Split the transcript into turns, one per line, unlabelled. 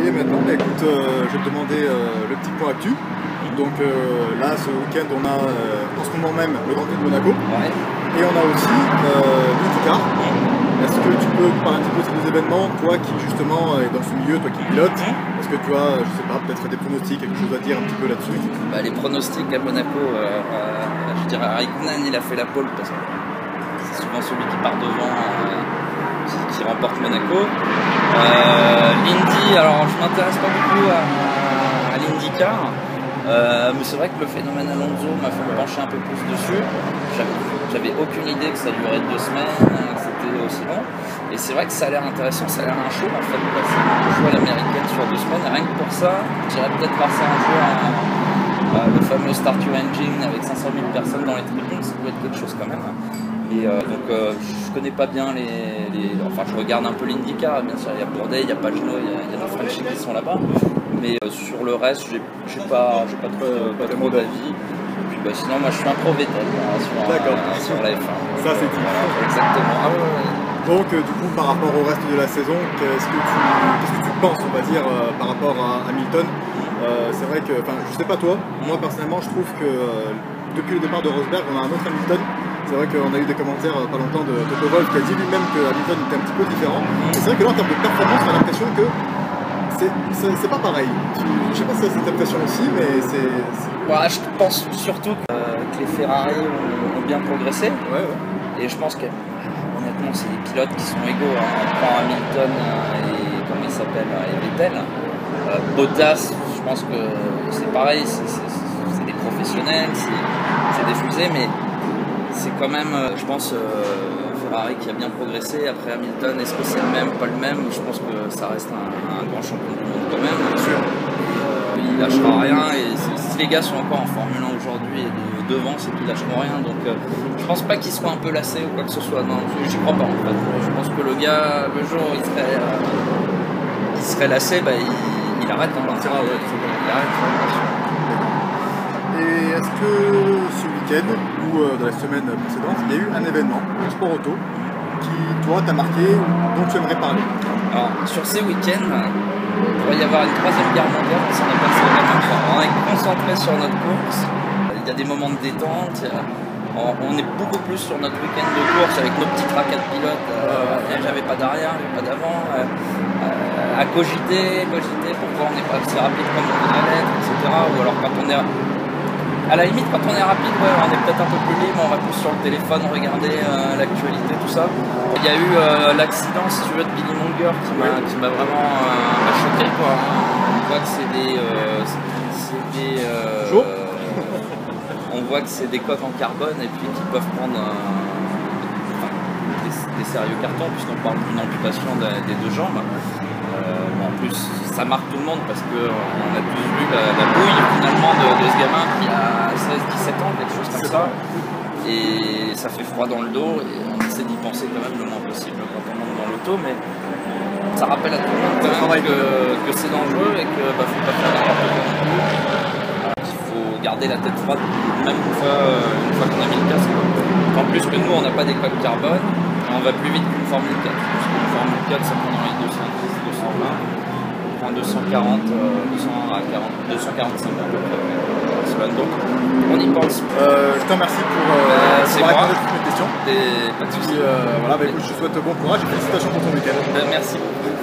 tutoyer maintenant. Mais écoute, je vais te demander le petit point actu. Donc là, ce week-end, on a en ce moment même le Grand Prix de Monaco.
Ouais.
Et on a aussi l'IndyCar. Est-ce que tu peux nous parler un petit peu de ces deux événements, toi qui justement est dans ce milieu, toi qui pilotes, est-ce que tu as, je sais pas, peut-être des pronostics, quelque chose à dire un petit peu là-dessus?
Bah, les pronostics à Monaco, je dirais Raikkonen, il a fait la pole parce que c'est souvent celui qui part devant qui remporte Monaco. L'Indy, alors je m'intéresse pas beaucoup à l'IndyCar, mais c'est vrai que le phénomène Alonso m'a fait me pencher un peu plus dessus. J'avais aucune idée que ça durait 2 semaines, que c'était aussi long. Et c'est vrai que ça a l'air intéressant, ça a l'air un show en fait. C'est un show à l'américaine sur 2 semaines. Rien que pour ça, j'irais peut-être voir ça un jour, le fameux Start Your Engine avec 500 000 personnes dans les tribunes, ça doit être quelque chose quand même. Et donc je connais pas bien enfin je regarde un peu l'IndyCar, bien sûr il y a Bourdais, il y a Pagenaud, il y a nos Frenchies qui sont là-bas. Mais sur le reste, j'ai pas trop d'avis. Bah, sinon, moi je suis un pro Vettel sur la F1.
Ça, c'est dit.
Exactement. Ah, ouais.
Donc, du coup, par rapport au reste de la saison, qu'est-ce que tu penses, on va dire, par rapport à Hamilton? C'est vrai que, enfin, je sais pas toi, moi personnellement, je trouve que depuis le départ de Rosberg, on a un autre Hamilton. C'est vrai qu'on a eu des commentaires pas longtemps de Topolov qui a dit lui-même que Hamilton était un petit peu différent. Et c'est vrai que là, en termes de performance, on a l'impression que c'est pas pareil. Je sais pas si c'est cette impression aussi, mais c'est...
Ouais, je pense surtout que les Ferrari ont bien progressé.
Ouais.
Et je pense que, honnêtement, c'est des pilotes qui sont égaux. On prend Hamilton et comment il s'appelle, et Vettel. Bottas, je pense que c'est pareil, c'est des professionnels, c'est des fusées, mais c'est quand même, je pense, Ferrari qui a bien progressé. Après Hamilton, est-ce que c'est le même, pas le même? Je pense que ça reste un grand champion du monde quand même, bien sûr. Il lâchera rien, et si les gars sont encore en Formule 1 aujourd'hui et devant, c'est qu'ils lâcheront rien. Donc je pense pas qu'ils soient un peu lassés ou quoi que ce soit. Non, j'y crois pas en fait. Je pense que le gars, le jour où il serait lassé, bah, il arrête. Il arrête.
Et est-ce que ce week-end ou dans la semaine précédente, il y a eu un événement, un sport auto, qui toi t'a marqué ou dont tu aimerais parler?
Alors, sur ces week-ends, il pourrait y avoir une 3e guerre mondiale, parce qu'on a passé vraiment. On est concentré sur notre course, il y a des moments de détente, on est beaucoup plus sur notre week-end de course avec nos petits tracas de pilote. J'avais pas d'arrière, j'avais pas d'avant, à cogiter pourquoi on n'est pas assez rapide comme on voudrait l'être, etc. Ou alors quand on est. À la limite, quand on est rapide, ouais, on est peut-être un peu plus libre, on va plus sur le téléphone, regarder l'actualité, tout ça. Il y a eu l'accident, si tu veux, de Billy Monger qui m'a vraiment choqué, quoi. On voit que c'est on voit que c'est des coques en carbone et puis qui peuvent prendre des sérieux cartons, puisqu'on parle d'une amputation des 2 jambes. En plus, ça marque tout le monde parce qu'on a tous vu la bouille finalement de ce gamin qui a 16-17 ans, quelque chose comme ça. Et ça fait froid dans le dos et on essaie d'y penser quand même le moins possible quand on monte dans l'auto, mais ça rappelle à tout le monde quand même que c'est dangereux et qu'il ne faut pas faire n'importe quoi non plus. Il faut garder la tête froide, même une fois qu'on a mis le casque. En plus que nous, on n'a pas des coques carbone, on va plus vite qu'une Formule 4. Parce qu'une Formule 4, ça prend dans les 210, 220. On prend 240, 245 à peu près. Donc, on y pense.
Je te remercie pour répondre à toutes mes questions.
Pas de soucis.
Voilà, écoute, je te souhaite bon courage et félicitations pour ton week-end.
Merci beaucoup.